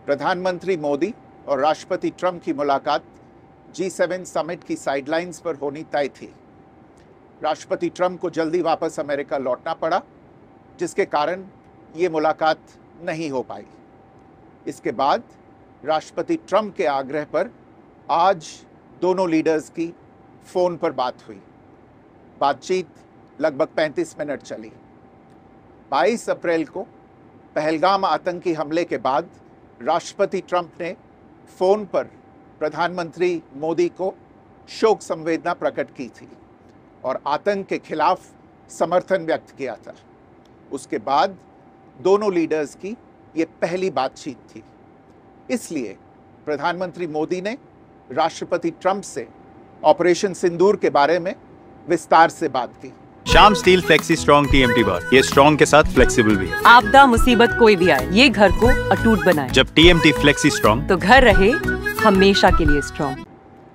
प्रधानमंत्री मोदी और राष्ट्रपति ट्रंप की मुलाकात G7 समिट की साइडलाइंस पर होनी तय थी। राष्ट्रपति ट्रंप को जल्दी वापस अमेरिका लौटना पड़ा, जिसके कारण ये मुलाकात नहीं हो पाई। इसके बाद राष्ट्रपति ट्रंप के आग्रह पर आज दोनों लीडर्स की फ़ोन पर बात हुई। बातचीत लगभग 35 मिनट चली। 22 अप्रैल को पहलगाम आतंकी हमले के बाद राष्ट्रपति ट्रंप ने फ़ोन पर प्रधानमंत्री मोदी को शोक संवेदना प्रकट की थी और आतंक के खिलाफ समर्थन व्यक्त किया था। उसके बाद दोनों लीडर्स की ये पहली बातचीत थी। इसलिए प्रधानमंत्री मोदी ने राष्ट्रपति ट्रंप से ऑपरेशन सिंदूर के बारे में विस्तार से बात की। Shyam steel flexi strong TMT बार, ये स्ट्रॉन्ग के साथ फ्लेक्सिबल भी है। आपदा मुसीबत कोई भी आए, ये घर को अटूट बनाए। जब TMT फ्लेक्सी स्ट्रॉन्ग, तो घर रहे हमेशा के लिए स्ट्रॉन्ग।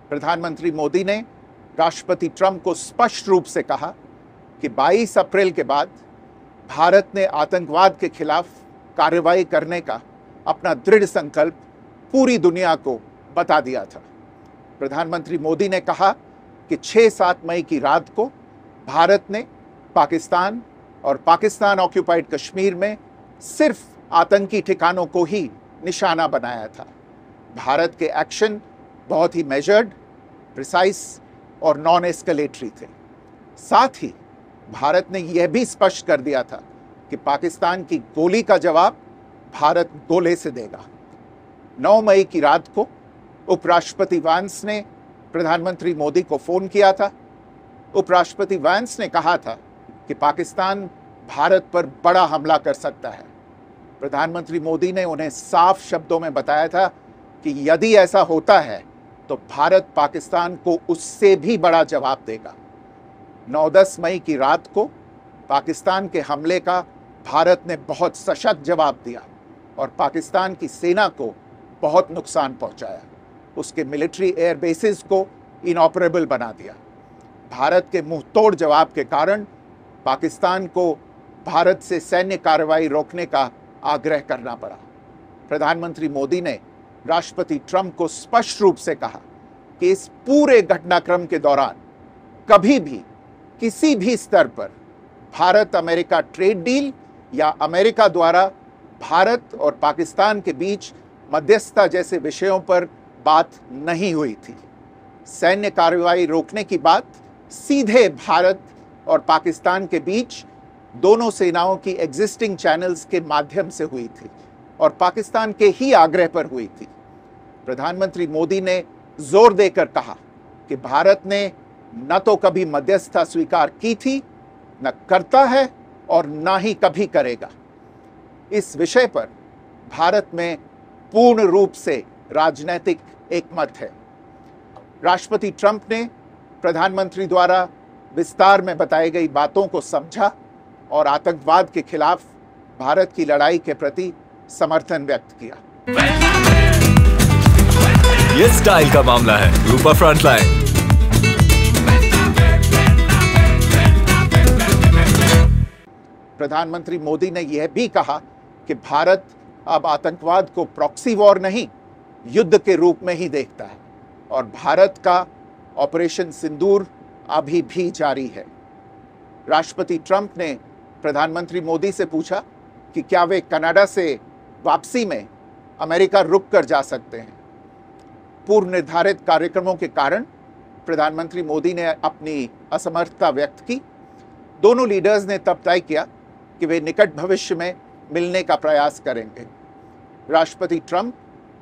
प्रधानमंत्री मोदी ने राष्ट्रपति ट्रंप को स्पष्ट रूप से कहा कि 22 अप्रैल के बाद भारत ने आतंकवाद के खिलाफ कार्रवाई करने का अपना दृढ़ संकल्प पूरी दुनिया को बता दिया था। प्रधानमंत्री मोदी ने कहा कि 6-7 मई की रात को भारत ने पाकिस्तान और पाकिस्तान ऑक्यूपाइड कश्मीर में सिर्फ आतंकी ठिकानों को ही निशाना बनाया था। भारत के एक्शन बहुत ही मेजर्ड, प्रिसाइज और नॉन एस्केलेटरी थे। साथ ही भारत ने यह भी स्पष्ट कर दिया था कि पाकिस्तान की गोली का जवाब भारत गोले से देगा। 9 मई की रात को उपराष्ट्रपति वांस ने प्रधानमंत्री मोदी को फ़ोन किया था। उपराष्ट्रपति वांस ने कहा था कि पाकिस्तान भारत पर बड़ा हमला कर सकता है। प्रधानमंत्री मोदी ने उन्हें साफ शब्दों में बताया था कि यदि ऐसा होता है तो भारत पाकिस्तान को उससे भी बड़ा जवाब देगा। 9-10 मई की रात को पाकिस्तान के हमले का भारत ने बहुत सशक्त जवाब दिया और पाकिस्तान की सेना को बहुत नुकसान पहुंचाया। उसके मिलिट्री एयर बेसिस को इनऑपरेबल बना दिया। भारत के मुंहतोड़ जवाब के कारण पाकिस्तान को भारत से सैन्य कार्रवाई रोकने का आग्रह करना पड़ा। प्रधानमंत्री मोदी ने राष्ट्रपति ट्रंप को स्पष्ट रूप से कहा कि इस पूरे घटनाक्रम के दौरान कभी भी किसी भी स्तर पर भारत अमेरिका ट्रेड डील या अमेरिका द्वारा भारत और पाकिस्तान के बीच मध्यस्थता जैसे विषयों पर बात नहीं हुई थी। सैन्य कार्रवाई रोकने की बात सीधे भारत और पाकिस्तान के बीच दोनों सेनाओं की एग्जिस्टिंग चैनल्स के माध्यम से हुई थी और पाकिस्तान के ही आग्रह पर हुई थी। प्रधानमंत्री मोदी ने जोर देकर कहा कि भारत ने न तो कभी मध्यस्थता स्वीकार की थी, न करता है और न ही कभी करेगा। इस विषय पर भारत में पूर्ण रूप से राजनीतिक एकमत है। राष्ट्रपति ट्रंप ने प्रधानमंत्री द्वारा विस्तार में बताई गई बातों को समझा और आतंकवाद के खिलाफ भारत की लड़ाई के प्रति समर्थन व्यक्त किया। ये स्टाइल का मामला है। रूपा फ्रंटलाइन। प्रधानमंत्री मोदी ने यह भी कहा कि भारत अब आतंकवाद को प्रॉक्सी वॉर नहीं, युद्ध के रूप में ही देखता है और भारत का ऑपरेशन सिंदूर अभी भी जारी है। राष्ट्रपति ट्रंप ने प्रधानमंत्री मोदी से पूछा कि क्या वे कनाडा से वापसी में अमेरिका रुक कर जा सकते हैं। पूर्व निर्धारित कार्यक्रमों के कारण प्रधानमंत्री मोदी ने अपनी असमर्थता व्यक्त की। दोनों लीडर्स ने तब तय किया कि वे निकट भविष्य में मिलने का प्रयास करेंगे। राष्ट्रपति ट्रंप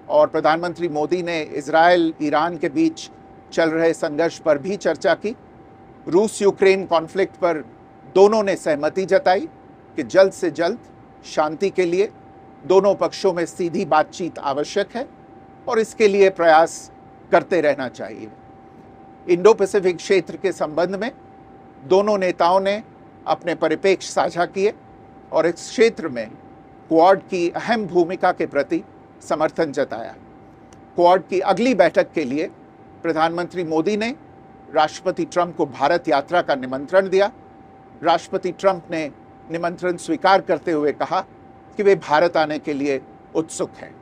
और प्रधानमंत्री मोदी ने इजराइल ईरान के बीच चल रहे संघर्ष पर भी चर्चा की। रूस यूक्रेन कॉन्फ्लिक्ट पर दोनों ने सहमति जताई कि जल्द से जल्द शांति के लिए दोनों पक्षों में सीधी बातचीत आवश्यक है और इसके लिए प्रयास करते रहना चाहिए। इंडो पैसिफिक क्षेत्र के संबंध में दोनों नेताओं ने अपने परिप्रेक्ष्य साझा किए और इस क्षेत्र में क्वाड की अहम भूमिका के प्रति समर्थन जताया। क्वाड की अगली बैठक के लिए प्रधानमंत्री मोदी ने राष्ट्रपति ट्रंप को भारत यात्रा का निमंत्रण दिया। राष्ट्रपति ट्रंप ने निमंत्रण स्वीकार करते हुए कहा कि वे भारत आने के लिए उत्सुक हैं।